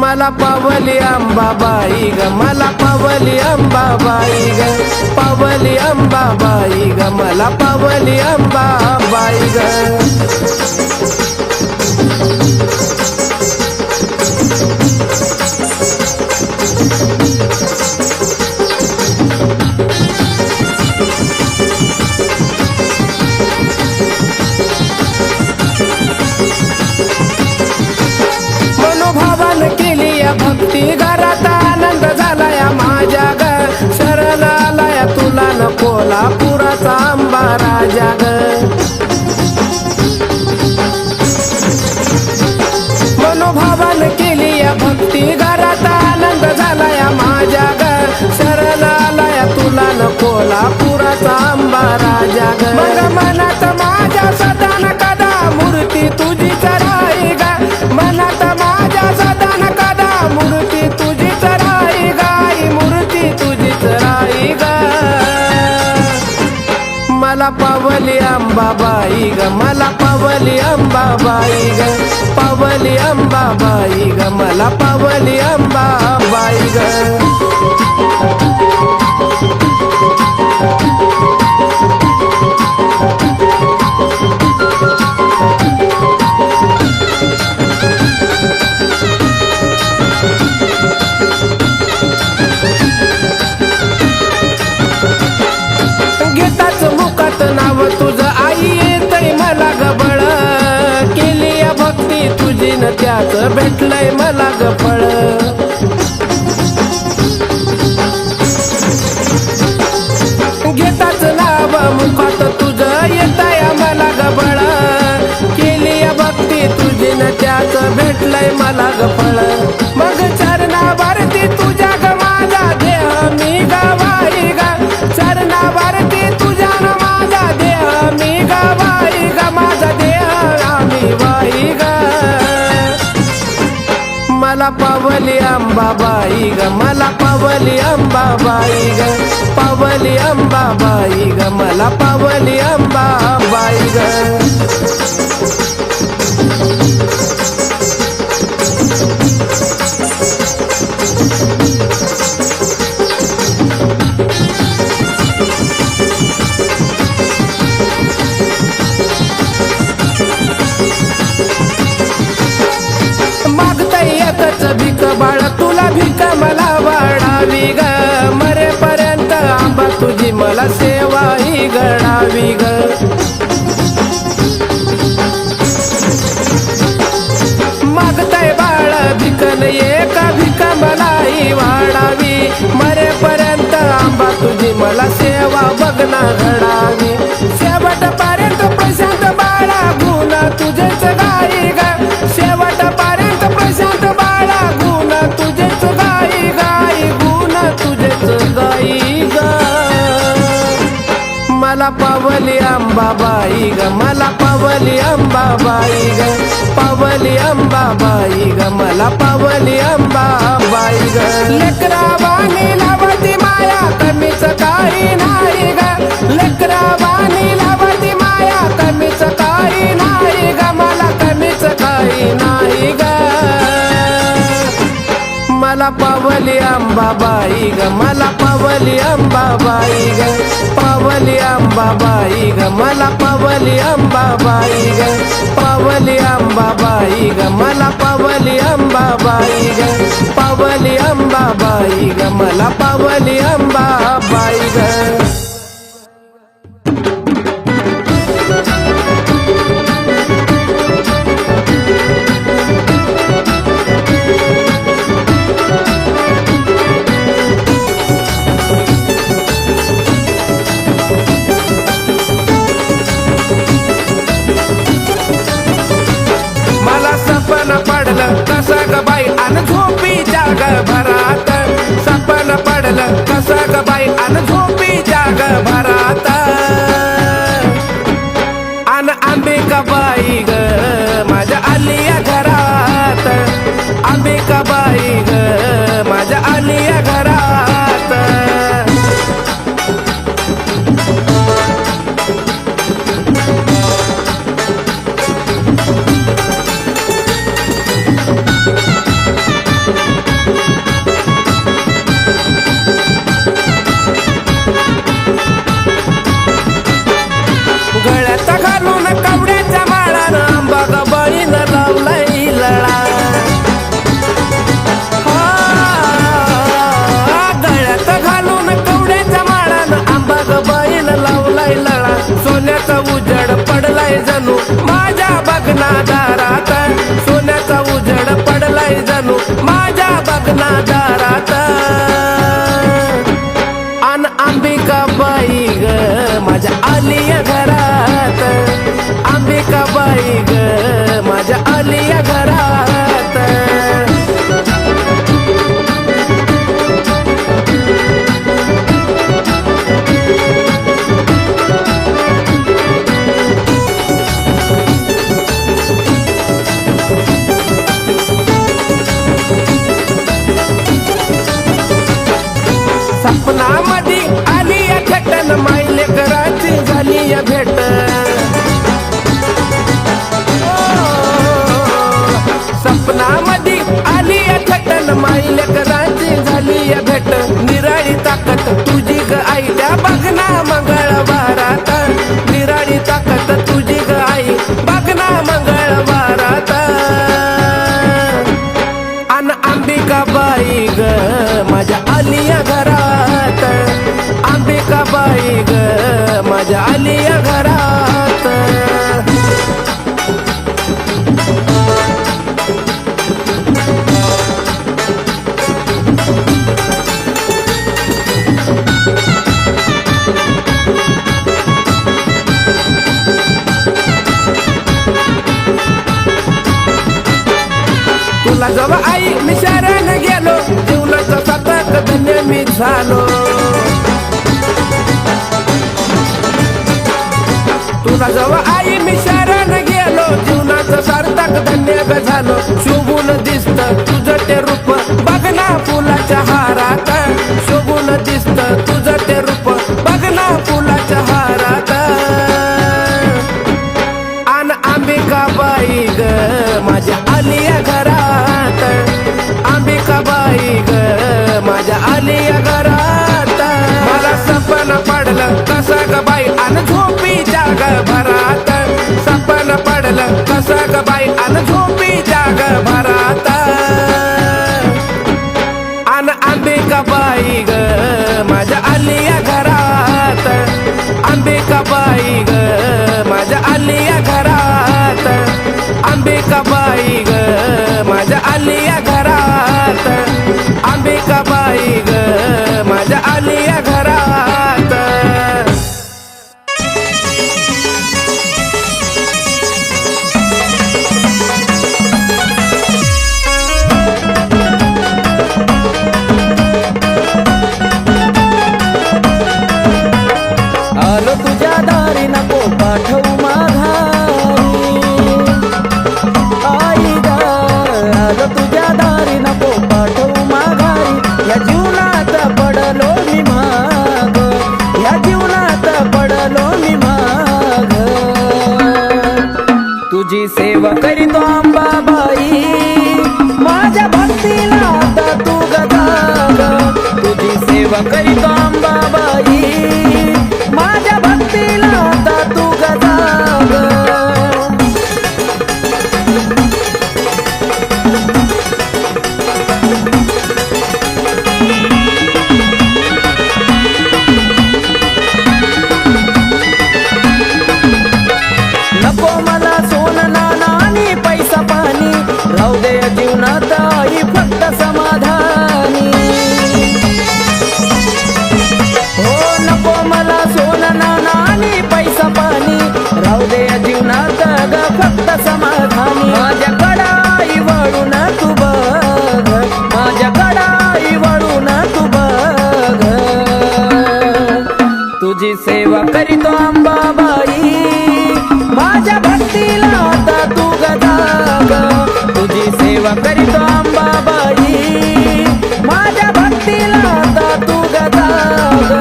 मला पावली अंबाबाई ग, मला पावली अंबाबाई ग, पावली अंबाबाई ग, मला पावली अंबाबाई ग। भक्ती घरात आनंद झालाया माझ्या ग, शरण आलाया तुला न कोल्हापुराचा अंबा राजा ग। मनोभावान केली या भक्ती घरात आनंद झालाया माझ्या ग, शरण आलाया तुला न कोल्हापुराचा अंबा राजा ग। मग मनात माझ्या सदा न कदा मूर्ती तुझीच राही ग, मनात माझ्या सदा न कदा मूर्ती तुझीच राही गाई, मूर्ती तुझीच राही ग। मला पावली अंबाबाई ग, मला पावली अंबाबाई ग, पावली अंबाबाई ग, मला पावली अंबाबाई ग। नाव तुझं आई येतय मला गबळ, केली या भक्ती तुझी न त्याच भेटलंय मला गफळ। घेताच नाव मुखात तुझं येतय मला गबळ, केली या भक्ती तुझी न त्याच भेटलंय मला गफळ। मग चरणावरती तुझ्या ग माझा देह मी गवाई ग, चरणावरती तुझ्या न माझा देह मी गवाई ग, माझा देह आम्ही वाई ग। मला पावली अंबाबाई ग, मला पावली अंबाबाई ग, पावली अंबाबाई ग, मला पावली अंबाबाई ग। भीक बाळ तुला भीक मला वाढावी ग, मरेपर्यंत आंबा तुझी मला सेवा ही घडावी ग। मागताय बाळ भिकन एक भीक मलाही वाढावी, मरेपर्यंत आंबा तुझी मला सेवा बघना घडावी। शेवटपर्यंत प्रशांत बाळा गुण तुझेच गाई ग, शेवटपर्यंत प्रशांत बाळा गुण तुझेच गाई गाई, गुण तुझेच गाई ग। मला पावली अंबाबाई ग, मला पावली अंबाबाई ग, पावली अंबाबाई ग, मला पावली अंबाबाई ग। लेकरावानी लावती माया कमीच काही नाही ग, लेकरावानी लावती माया कमीच काही नाही ग, मला कमीच काही नाही ग। मला पावली अंबाबाई ग, मला पावली अंबाबाई ग, पावली अंबाबाई ग, मला पावली अंबाबाई ग, पावली अंबाबाई ग, मला पावली अंबाबाई ग, पावली अंबाबाई ग, मला पावली अंबाबाई ग। ग बाई अन झोपीच्या ग भरात सपन पडलं कसं ग बाई अन झोपीच्या ग भरात अन अंबिकाबाई ग माझ्या आलिया घरात अंबिकाबाई ग माझ्या आलिया घरात गळ्यात घालून कवड्याच्या माळानं आंबा ग बळीनं लावलाय लळा गळ्यात घालून कवड्याच्या माळानं आंबा ग बळीनं लावलाय लळा सोन्याचा उजड पडलाय जणू माझ्या बगनादारात सोन्याचा उजड पडलाय जणू माझ्या बगनादारात अन अंबिकाबाई ग माझ्या आलिया घरात अंबिकाबाई ग माझ्या आलिया घरात सपनामध्ये आली या खेटन मायले कराची झाली या भेट सपनामध्ये आली या खेटन मायले कराची झाली या भेट निराळी ताकद तुझी ग आई त्या बघना मंगळवारात निराळी ताकद तुझी ग आई बघना मंगळवारात अन अंबिकाबाई ग माझ्या आलिया घरात अंबिकाबाई ग माझ्या आलिया घरात तुला जवळ आई मी शरण गेलो जीवनाचं शतक धन्य मी झालो तुला जवळ आई मी शरण गेलो जीवनाचं सार्थक धन्य ग झालो शोभून दिसत तुझं ते रूप बघना फुलाच्या हारात शोभून दिसत तुझं ते रूप बघना फुलाच्या हारात अन अंबिकाबाई ग माझ्या आलिया घरात अंबिकाबाई ग माझ्या आलिया घरात मला सपन पडलं कसं ग बाई अन झोपीच्या ग भरात सपन पडलं कसं ग बाई अन झोपीच्या ग भरात अन अंबिकाबाई ग माझ्या आलिया घरात अंबिकाबाई ग माझ्या आलिया घरात अंबिकाबाई ग माझ्या आलिया घरात अंबिकाबाई ग माझ्या आलिया घरात आलो तुझ्या दारी नको पाठवू माघारी आई ग आलो तुझ्या दारी नको पाठवू माघारी या जीवनात पडलो मी माग या जीवनात पडलो मी माग तुझी सेवा करीतो अंबाबाई माझ्या भक्तीला आता तू गदा तुझी सेवा करीतो अंबाबाई माझ्या भक्तीला आता तू गदा नको मला सोनं नाणं आणि पैसा पाणी राहू दे जीवनात आई फक्त समाधानी हो नको मला सोनं नाणं आणि पैसा पाणी राहू दे जीवनात ग फक्त समाधानी माझ्याकडं आई वळून तू बघ तुझी सेवा करीतो अंबाबाई माझ्या भक्तीला आता तू गजाग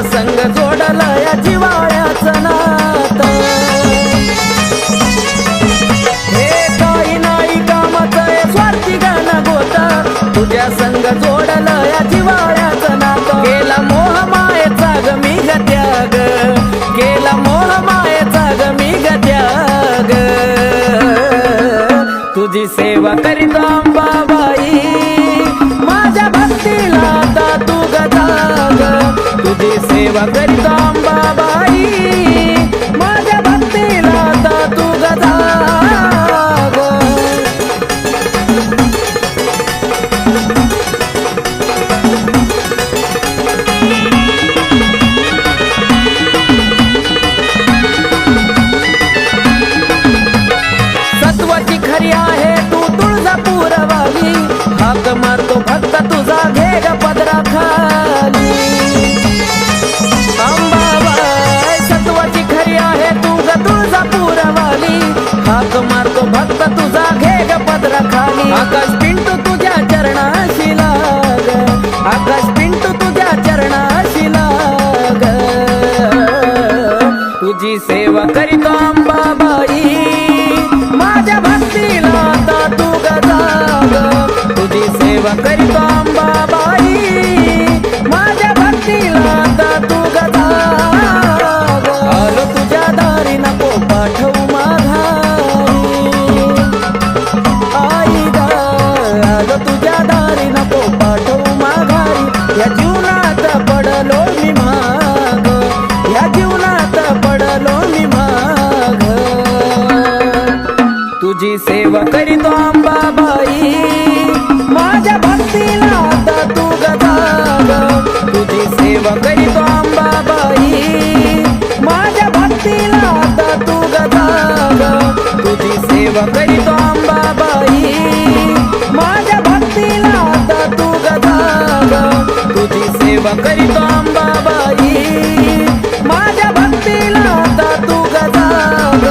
संग जोडला या जिवाळ्याचं नात हे काही नाही कामाचं हे स्वार्थी गाणं गोता तुझ्या संग जोडला या जिवाळ्याचं नात केला मोह मायेचा ग मी ग त्याग केला मोह मायेचा ग मी ग त्याग तुझी सेवा करीत अंबाबाई माझ्या भक्तीला आता तू गजाग तुझी सेवा करीत अंबाबाई माझ्या भक्तीला आता तू गजाग सत्वाची खरी आहे तू तुळजापूर वाली हाक मारतो भक्त तुझा घे ग पदरा खाली अंबाबाई सत्वाची खरी आहे तू ग तुळजापूर वाली हाक मारतो भक्त तुझा घे ग पदरा खाली आकाश पिंटू तुझ्या चरणाशी लाग आकाश पिंटू तुझ्या चरणाशी लाग तुझी सेवा करीतो अंबाबाई माझ्या भक्तीला आता तू गजाग तुझी सेवा करीतो अंबाबाई माझ्या भक्तीला आता तू गजाग आलो तुझ्या दारी नको पाठवू माघारी आई ग आलो तुझ्या दारी नको पाठवू माघारी या जीवनात पडलो मी माग या जीवनात पडलो मी माग तुझी सेवा करीतो अंबाबाई माझ्या भक्तीला आता तू गजाग तुझी सेवा करीतो अंबाबाई माझ्या भक्तीला आता तू गजाग तुझी सेवा करीतो अंबाबाई माझ्या भक्तीला आता तू गजाग तुझी सेवा करीतो अंबाबाई माझ्या भक्तीला आता तू गजाग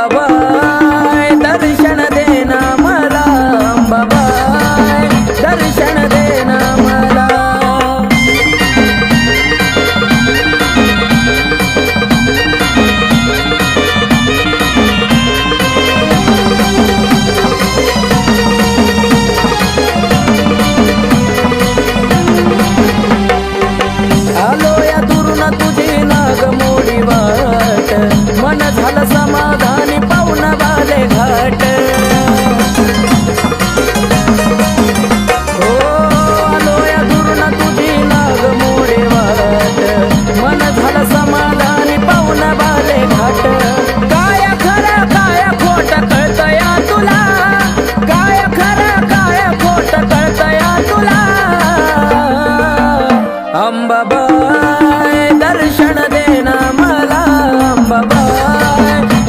अंबाबाई दर्शन देना मला अंबाबाई दर्शन देना मला आलो या दुरून तुझी नाग मोडी वाट मन झालं समाधानी पाहुण बाले घाट हो आलो या दुरून तुझी नाग मोडी वाट मन झालं समाधानी पाहुण बाले घाट काय खरं काय खोट कळतया तुला काय खरं काय खोट कळतया तुला अंबाबाई दर्शन देना मला अंबाबाई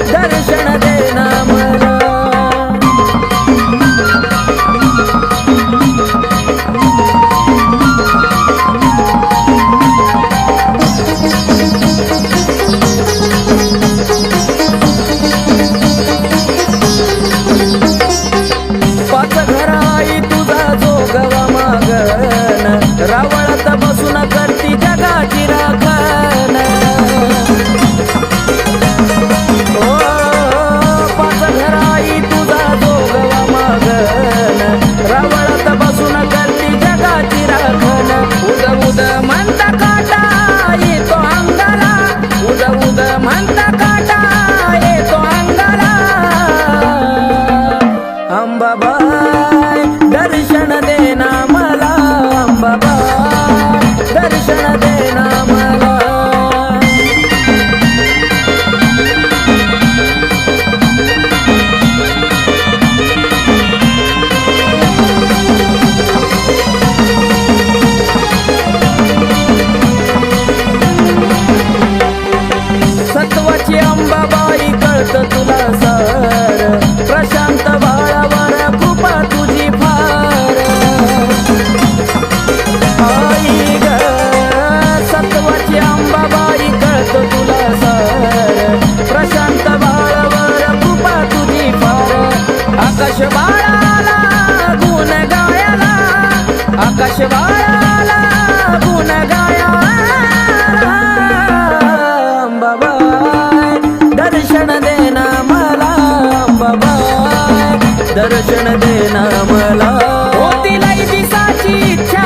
दर्शन देना मला. होती लई दिसाची इच्छा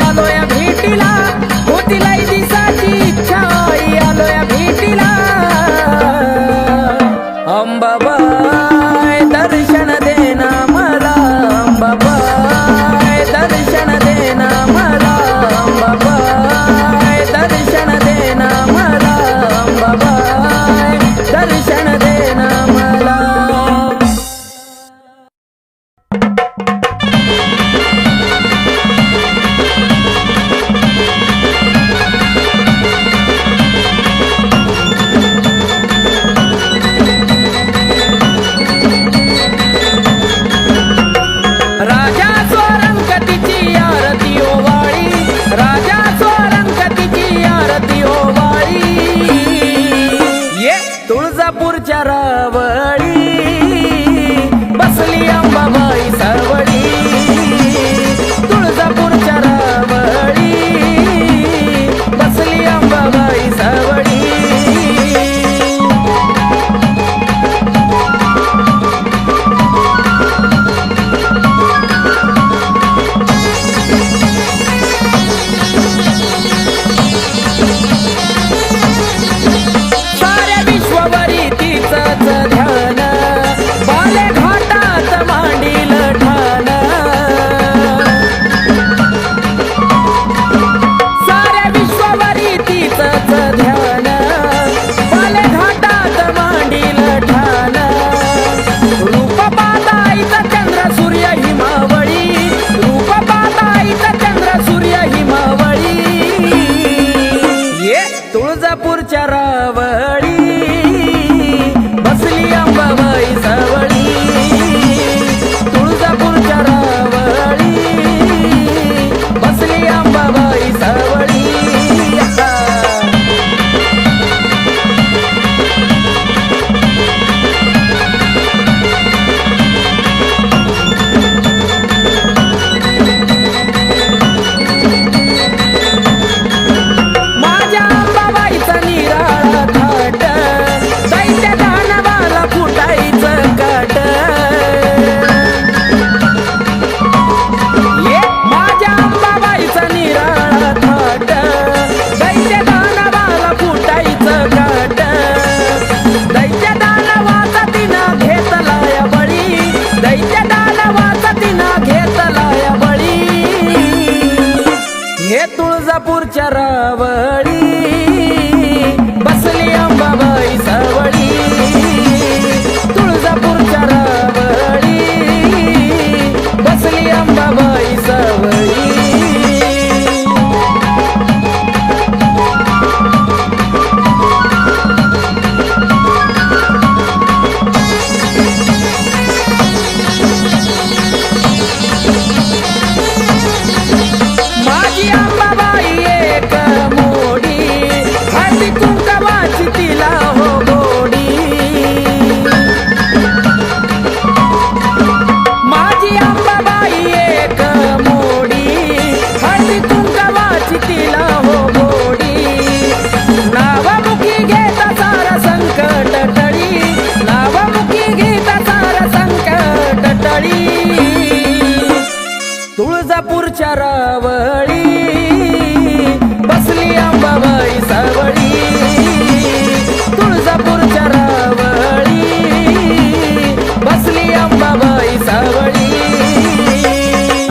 आलोय भेटीला, होती लई दिसाची इच्छा आलोय भेटीला. अंबाबाई दर्शन देना मला, अंबाबाई दर्शन देना मला, अंबाबाई दर्शन देना मला, अंबाबाई दर्शन देना मला. राजा स्वरंगतीची आरती ओवाळी, राजा स्वरंगतीची आरती ओवाळी. ये तुळजापूरच्या रावळी बसली अंबाबाई सावळी, तुळजापूरच्या रावळी बसली अंबाबाई सावळी. साऱ्या विश्वावरी तिचंच ध्यान, बाले घाटात मांडील ठाण. साऱ्या विश्वावरी तिचंच ध्यान, बाले घाटात मांडील ठाण. रूप पाहताईचा चंद्र सूर्य हिमावळी, रूप पाहताईचा चंद्र सूर्य हिमावळी. ये तुळजापूरच्या रावळी बसली अंबाबाई सावळी, तुळजापूरच्या रावळी बसली अंबाबाई सावळी. माझ्या अंबाबाईचा निराळा थाट, दैत्य दानवाला फुटायचं काट. ये माझ्या अंबाबाईचा निराळा थाट, दैत्य दानवाला फुटायचं काट. दैत्य दानवाचा तिनं घेतलाय बळी, दैत्य दानवाचा तिनं घेतलाय बळी. हे तुळजापूरच्या रावळी बसली अंबाबाई सावळी, तुळजापूरच्या रावळी बसली अंबाबाई सावळी. माझी अंबाबाई एक मोडी, हळदी कुंकवाची तिला हो गोडी. माझी अंबाबाई एक मोडी, हळदी कुंकवाची तिला हो गोडी. नावामुखी घेता सारा संकट टळी, नावामुखी घेता सारा संकट टळी. तुळजापूरच्या रावळी बसली अंबाबाई सावळी, तुळजापूरच्या रावळी बसली अंबाबाई सावळी.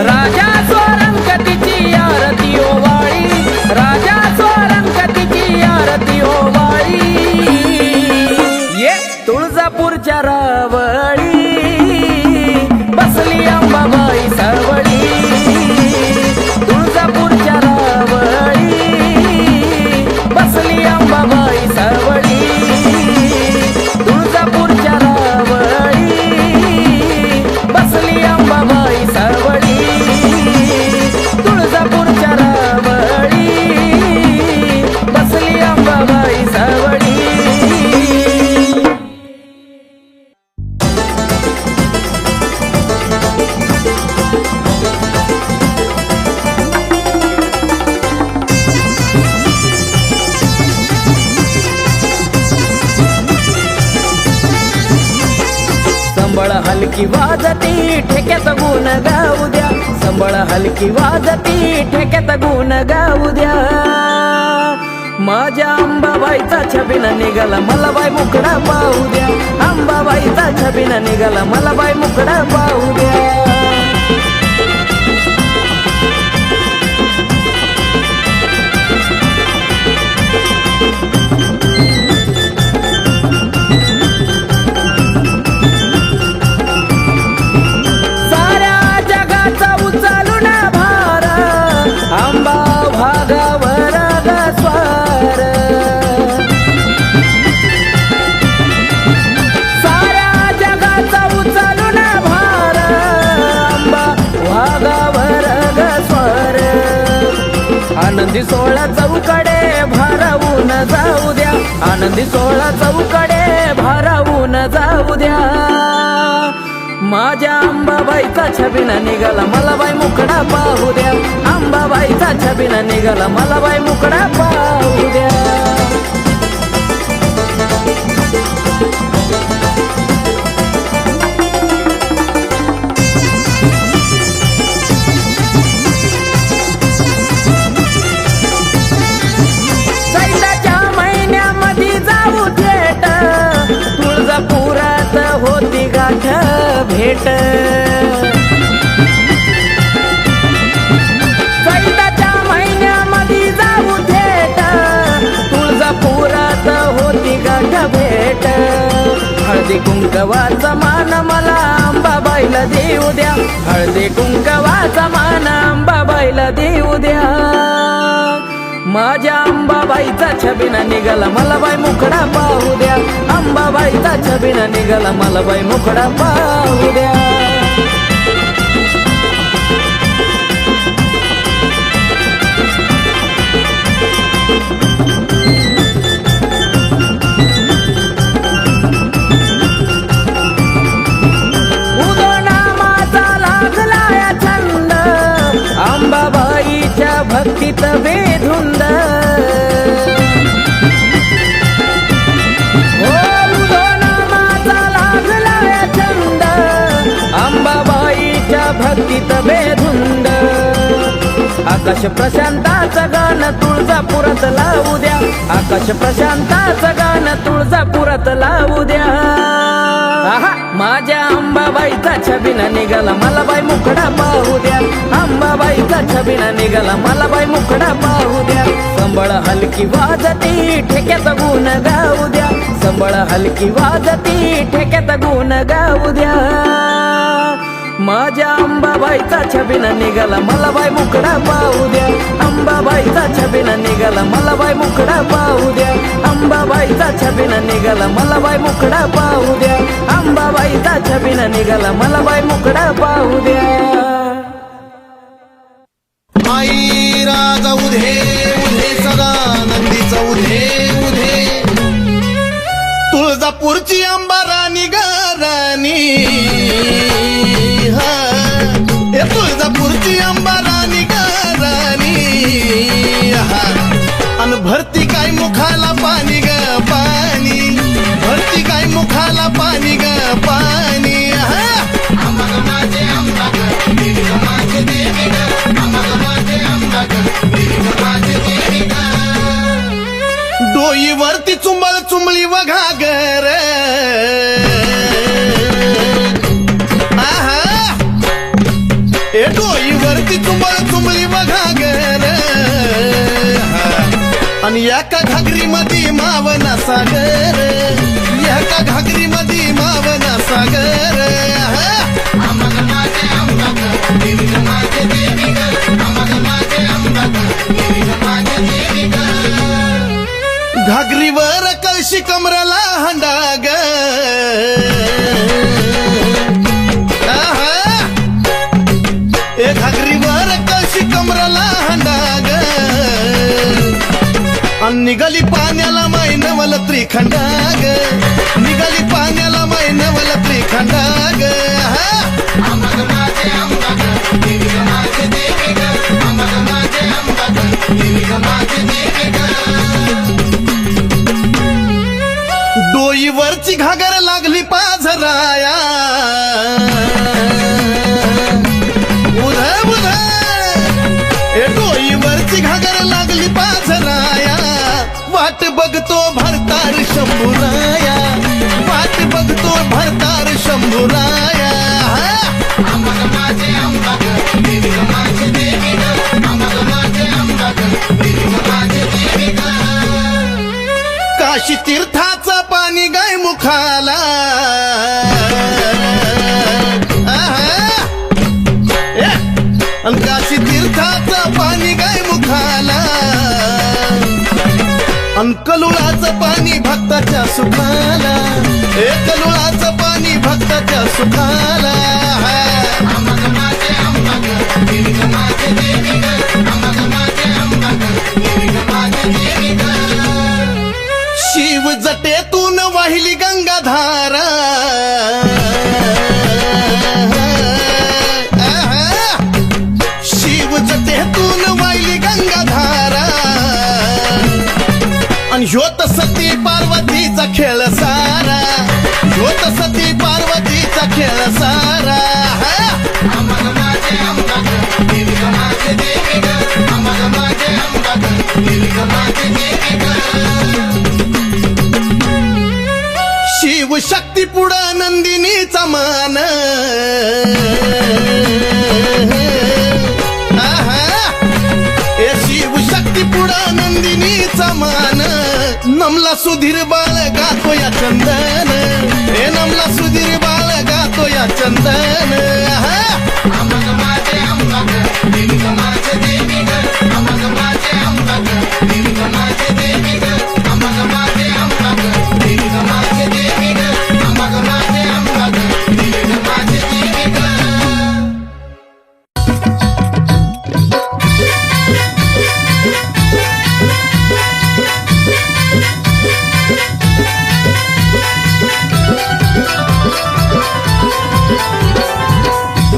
राजा स्वरंगतीची आरती ओवाळी, राजा स्वरंगतीची आरती ओवाळी. ये तुळजापूरच्या रावळी बसली अंबाबाई सावळी, तुळजापूरच्या रावळी बसली अंबाबाई सावळी, तुळजापूरच्या रावळी बसली अंबाबाई सावळी, तुळजापूरच्या रावळी बसली अंबाबाई सावळी. हलकी वाजती ठेक्यात गुण गाऊ द्या, संबळ हलकी वाजती ठेक्यात गुण गाऊ द्या. माझ्या अंबाबाईचा छबिना निघाला मला बाई मुकडा पाहू द्या, अंबाबाईचा छबिना निघाला मला बाई मुकडा पाहू द्या. आनंदी सोळा चौकडे भारावून जाऊ द्या, आनंदी सोळा चौकडे भारावून जाऊ द्या. माझ्या अंबाबाईचा छबिना निघाला मला बाई मुकडा पाहू द्या, अंबाबाईचा छबिना निघाला मला बाई मुकडा पाहू द्या. तुळजापुरात होती गाठ भेट, चैताच्या महिन्यामध्ये जाऊ थेट, तुळजापुरात होती गाठ भेट. हळदी कुंकवाचा मान मला अंबाबाईला देऊ द्या, हळदी कुंकवाचा मान अंबाबाईला देऊ द्या. माझ्या अंबाबाईचा छबिना निघाला मला बाई मुकडा पाहू द्या, अंबाबाईचा छबिना निघाला मला बाई मुकडा पाहू द्या. उदोनामाचा लागला या छंद, अंबाबाईच्या भक्तीत बेधुंद. भक्तीत बेधुंद. आकाश प्रशांताचं गाणं तुळजापुरात लावू द्या, आकाश प्रशांताचं गाणं तुळजापुरात लावू द्या. माझ्या अंबाबाईचा छबिना निघाला मला बाई मुकडा पाहू द्या, अंबाबाईचा छबिना निघाला मला बाई मुकडा पाहू द्या. संबळ हलकी वाजती ठेक्यात गुण गाऊ द्या, संबळ हलकी वाजती ठेक्यात गुण गाऊ द्या. माझ्या अंबाबाईचा छबिना निघाला मला बाई मुकडा पाहू द्या, अंबाबाईचा छबिना निघाला मला बाई मुकडा पाहू द्या, अंबाबाईचा छबिना निघाला मला बाई मुकडा पाहू द्या, अंबाबाईचा छबिना निघाला मला बाई मुकडा पाहू द्या. आई राजा उधे उधे सदा नंदीचा उधे उधे, तुळजापूरची अंबा राणी गाराणी, तुळजापूरची अंबा राणी गाराणी. अन भरती काय मुखाला पाणी ग पाणी, भरती काय मुखाला पाणी ग पाणी. डोईवरती चुंबळ चुंबळी वघागर, डोईवरती चुंबळ चुंबळी वघागर. आणि एका घागरी मध्ये मावना सागर, एका घागरी मध्ये मावना सागर. घागरीवर कळशी कमराला हंडाग, घागरीवर कळशी कमराला हंडाग. निघाली पाण्याला मैनवल त्रिखंडाग, निघाली पाण्याला मैनवल त्रिखंडाग. डोईवरची घागर लागली पाझराया उध उध ए डोईवरची घागर लागली पाझराया वाट बघतो भरतार शंभूराया वाट बघतो भरतार शंभूराया काशी तीर्थाचं पाणी गाय मुखाला अन काशी तीर्थाचं पाणी गाय मुखाला अन कलुळाचं पाणी भक्ताच्या सुखाला कलुळाचं पाणी भक्ताच्या सुखाला शिव जटेतून वाहिली गंगाधारा शिव जटेतून वाहिली गंगाधारा आणि ह्योत सती पार्वतीचा खेळ सारा ह्योत सती पार्वतीचा खेळ सारा शिव शक्ती पुढं नंदिनीचा मान शिव शक्ती पुढं नंदिनीचा मान नमला सुधीर बाळ गातो या चंदन नमला सुधीर बाळ गातो या चंदन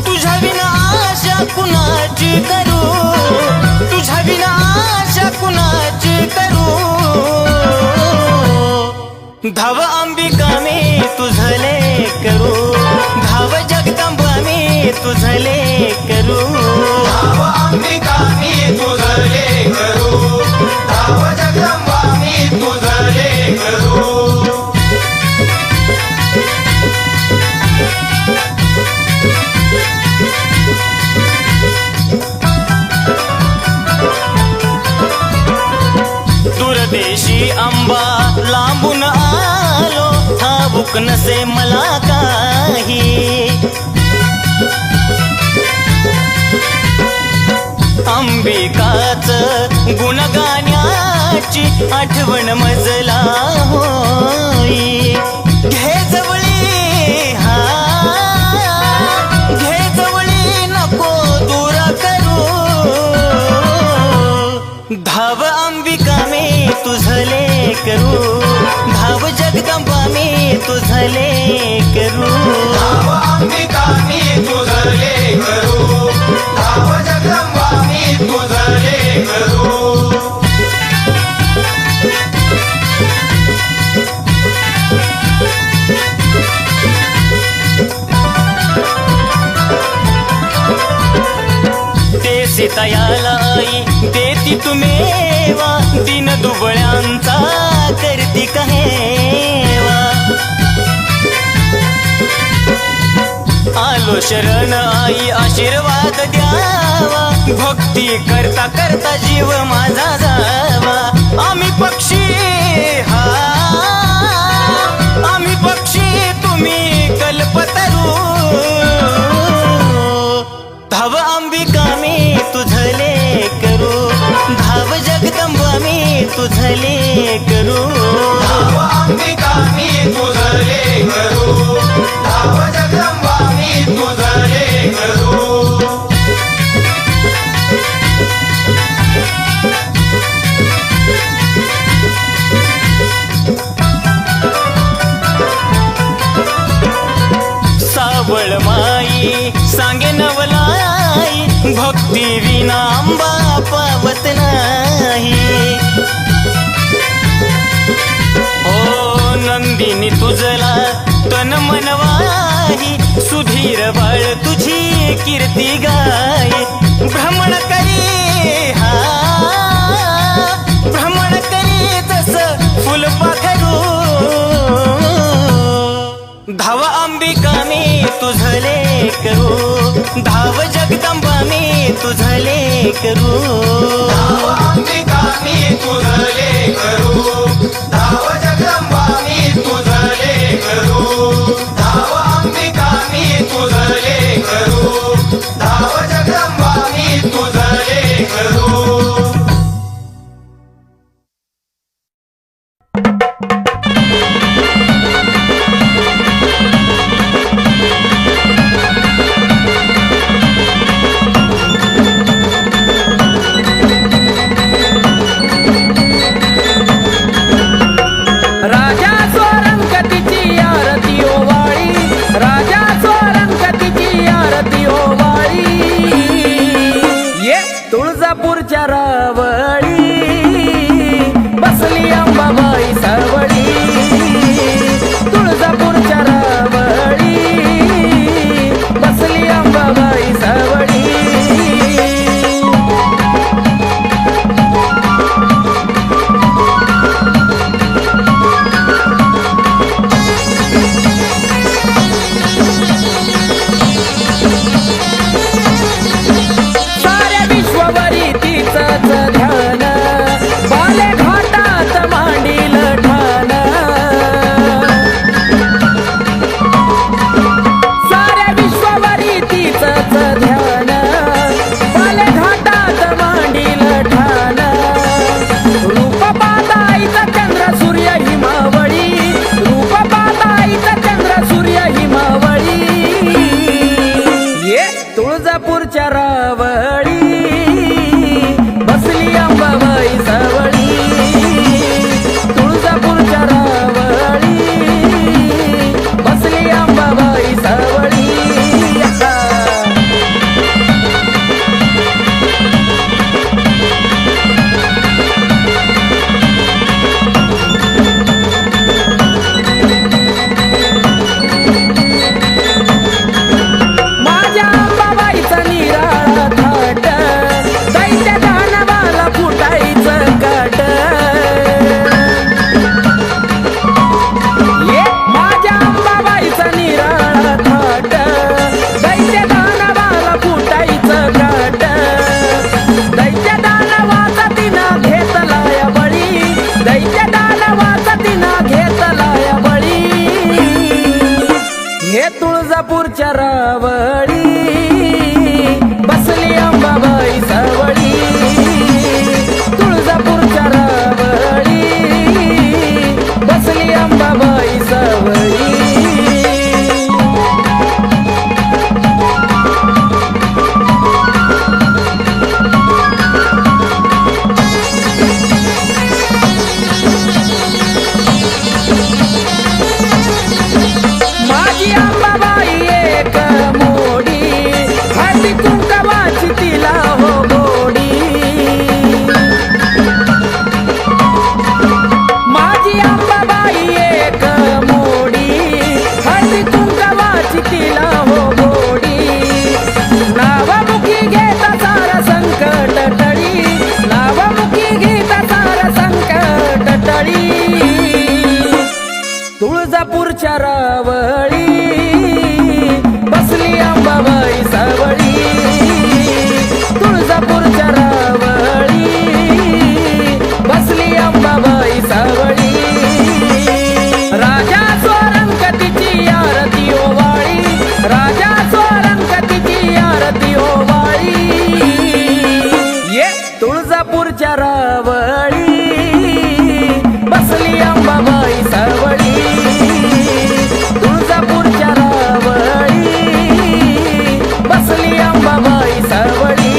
तुझ्या विना आशा कुणाची करू तुझ्या विना आशा कुणाची करू धाव अंबिका मी तुझले करू धाव जगदंबा मी तुझले करू धाव अंबिका मी तुझले करू धाव जगदंबा मी तुझले करू दूरदेशी अंबा लांबून आलो ठाऊक नसे मला काही अंबिकाच गुण गाण्याची आठवण मजला होई घे जवळी घे जवळी नको दूर करू धाव अंबिका मी तुझले करू धाव जगदंबा मी तुझले करू धाव अंबिका मी तुझले करू धाव जगदंबा मी तुझले करू सीतायाला आई देती तुम्हेवा दिन दुबळ्यांचा करती कहेवा आलो शरण आई आशीर्वाद द्यावा भक्ती करता करता जीव माझा जावा आम्ही पक्षी आम्ही पक्षी तुम्ही कल्पतरू धाव अंबिका मी तुझले करू धाव जगदंबा मी तुझले करू धाव अंबिका मी तुझले करू धाव जगदंबा मी तुझले करू सावळ माई सांगे नवलाई भक्ती विना अंबा पावत नाही ओ नंदी नंदिनी तुझला तन मनवाही सुधीर बाळ तुझी कीर्ती गाय भ्रमण करी हा भ्रमण करी तस फुलपाखरू धाव अंबिका मी तुझले करू धाव जगदंबा मी तुझले करू धाव अंबिका मी तुझले करू धाव जगदंबा मी तुझले करू धाव अंबिका मी तुझले करू धाव जगदंबा मी तुझले करू तुळजापूरच्या रावळी बसली अंबाबाई सावळी तुळजापूरच्या रावळी बसली अंबाबाई सावळी ध्यान बाले घाटात मांडील ठाण साऱ्या विश्ववरी तिचंच ध्यान बाले घाटात मांडील ठाण रूप पाहताईचा चंद्र सूर्य हिमावळी रूप पाहताईचा चंद्र सूर्य हिमावळी ये तुळजापूरच्या रावळी बसली अंबाबाई सावळी तुळजापूरच्या रावळी बसली अंबाबाई सावळी माझ्या अंबाबाईचा निराळा थाट दैत्य दानवाला फुटायचं काट ये माझ्या अंबाबाईचा निराळा थाट दैत्य दानवाला फुटायचं काट दैत्य दानवाचा तिनं घेतलाय बळी दैत्य दानवाचा तिनं घेतलाय बळी हे तुळजापूरच्या रावळी बसली अंबाबाई सावळी तुळजापूरच्या रावळी बसली अंबाबाई सावळी माझी अंबाबाई एक मोडी हळदी कुंकवाची तिला हो गोडी माझी अंबाबाई एक मोडी हळदी कुंकवाची तिला हो गोडी नावामुखी घेता सारा संकट टळी नावामुखी घेता सारा संकट टळी तुळजापूरच्या रावळी बसली अंबाबाई सावळी तुळजापूरच्या रावळी बसली अंबाबाई सावळी राजा स्वरंगतीची आरती ओवाळी राजा स्वरंगतीची आरती ओवाळी ये तुळजापूरच्या रावळी बसली अंबाबाई सावळी तुळजापूरच्या रावळी बसली अंबाबाई सावळी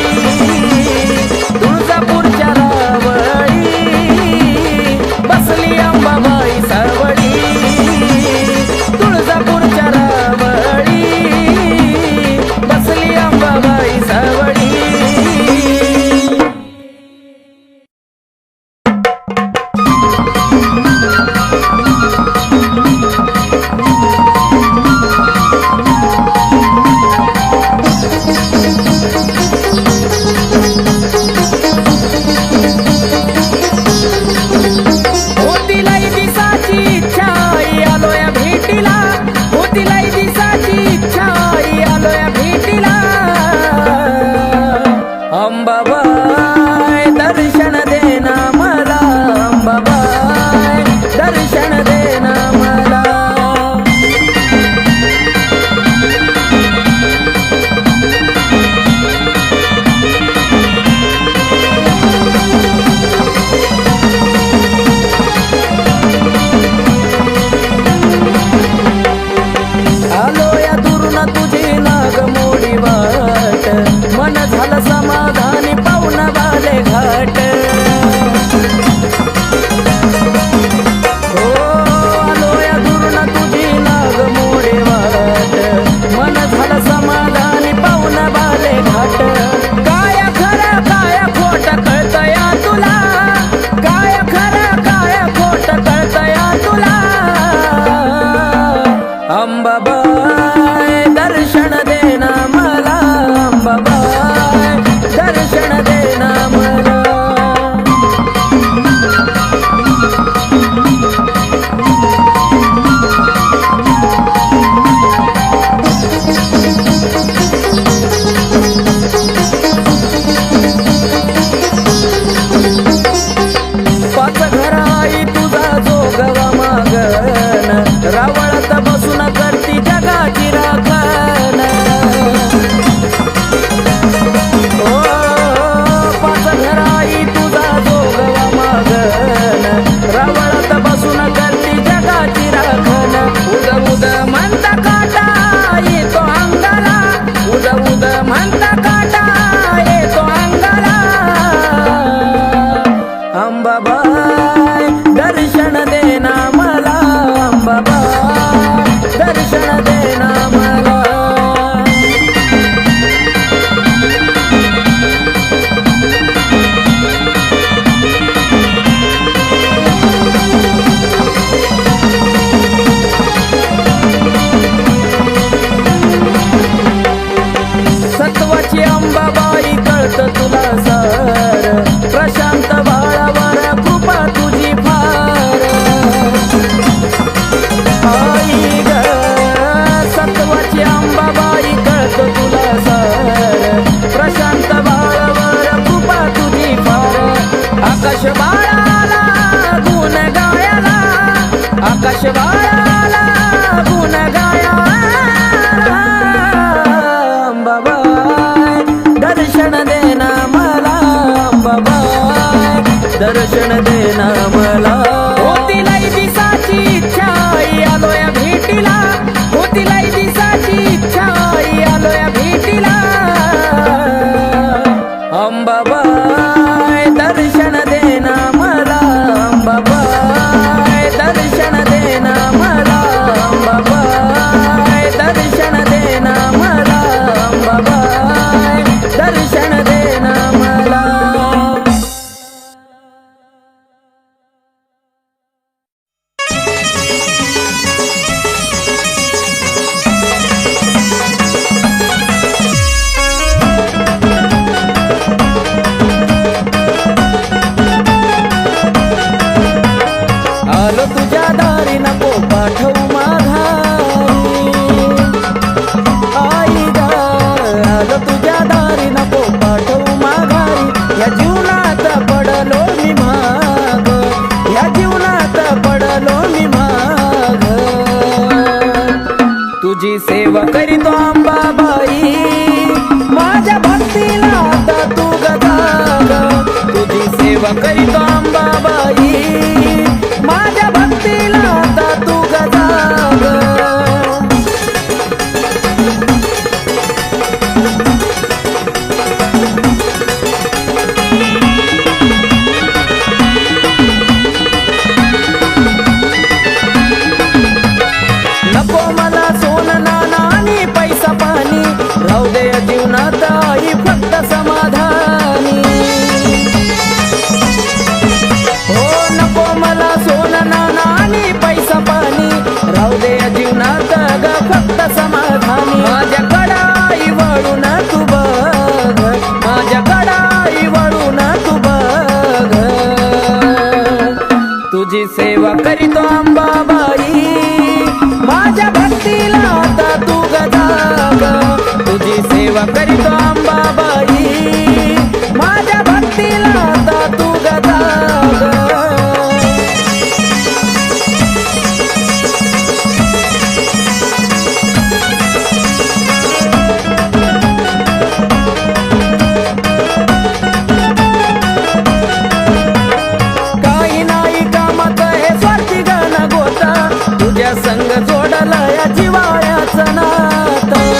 अंबाबाई दर्शन देना मला, अंबाबाई दर्शन देना मला. पाच घराई तुझा जोगवा मागन, रावळात बसून करती जगाची राखण. ओ पाच घराई तुझा जोगवा मागन, रावळात बसून करती जगाची राखण. उद उद म्हणता काटा येतो अंगाला, उद उद म्हणता काटा येतो अंगाला. अंबाबाई दर्शन देना मला, अंबाबाई दर्शन देना मला. सत्वाची अंबाबाई कळत तुला सार, प्रशांत बाळावर कृपा तुझी फार. आई ग सत्वाची अंबाबाई कळत तुला सार, प्रशांत बाळावर कृपा तुझी फार. आकाश बाळाला गुण गायला, आकाश बाळाला गुण गायला. अंबाबाई दर्शन देना मला, अंबाबाई दर्शन देना मला. होतीलाई दिसाची इच्छा आलोया भेटीला, होतीलाई दिसाची इच्छा आलोया भेटीला. अंबाबाई दर्शन देना मला, अंबाबाई दर्शन देना मला, अंबाबाई दर्शन देना मला, अंबाबाई दर्शन देना मला. आलो तुझ्या दारी नको पाठवू माघारी. आई ग आलो तुझ्या दारी नको पाठवू माघारी. या जीवनात पडलो मी माग, या जीवनात पडलो मी माग. तुझी सेवा करीतो अंबाबाई, माझ्या भक्तीला आता तू गजाग. तुझी सेवा करीतो अंबाबाई, माझ्या भक्तीला आता तू गजाग. नको मला सोनं नाणं आणि पैसा पाणी, राहू दे जीवनात आई फक्त समाधानी. हो नको मला सोनं नाणं आणि पैसा पाणी, राहू दे जीवनात ग फक्त समाधानी. माझ्याकडं आई वळून तू बघ, माझ्याकडं आई वळून तू बघ. तुझी सेवा करीतो अंबाबाई, माझ्या भक्तीला आता तू गजाग. तुझी सेवा करीतो अंबाबाई, माझ्या भक्तीला आता तू गजाग. काही नाही कामात हे स्वार्थी गण गोता, तुझ्या संग जोडला या जिवाळ्याचं नातं.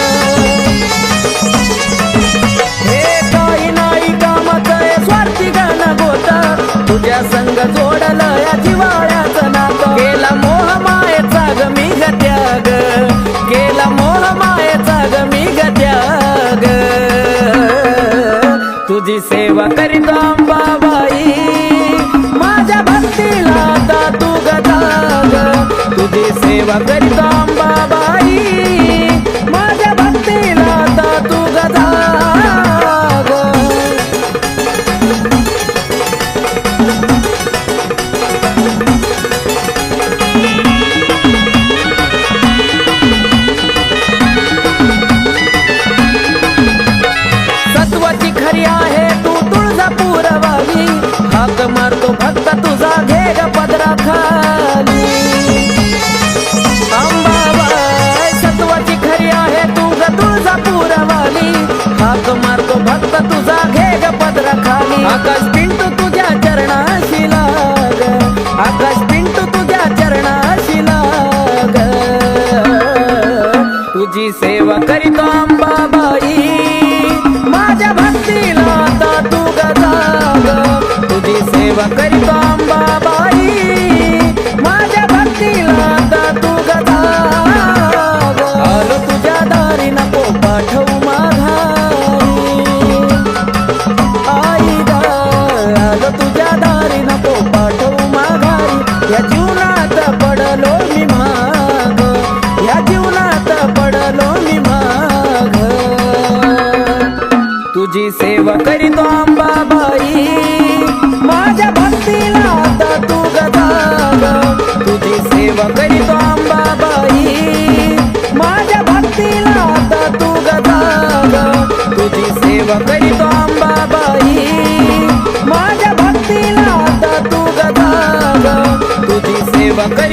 आकाश पिंटू तुझ्या चरणाशी लाग तुझी सेवा करीतो अंबाबाई माझ्या भक्तीला आता तू गजाग तुझी सेवा करीतो अंबाबाई माझ्या भक्तीला आता तू गजाग आलो तुझ्या दारी नको पाठवू माघारी आई ग आलो तुझ्या दारी नको पाठवू माघारी या जीवनात पडलो मी माग या जीवनात पडलो मी माग तुझी सेवा करीतो अंबाबाई माझ्या भक्तीला आता तू गजाग तुझी सेवा करीतो अंबाबाई माझ्या भक्तीला आता तू गजाग तुझी सेवा करीतो अंबाबाई माझ्या भक्तीला आता तू गजाग तुझी सेवा करी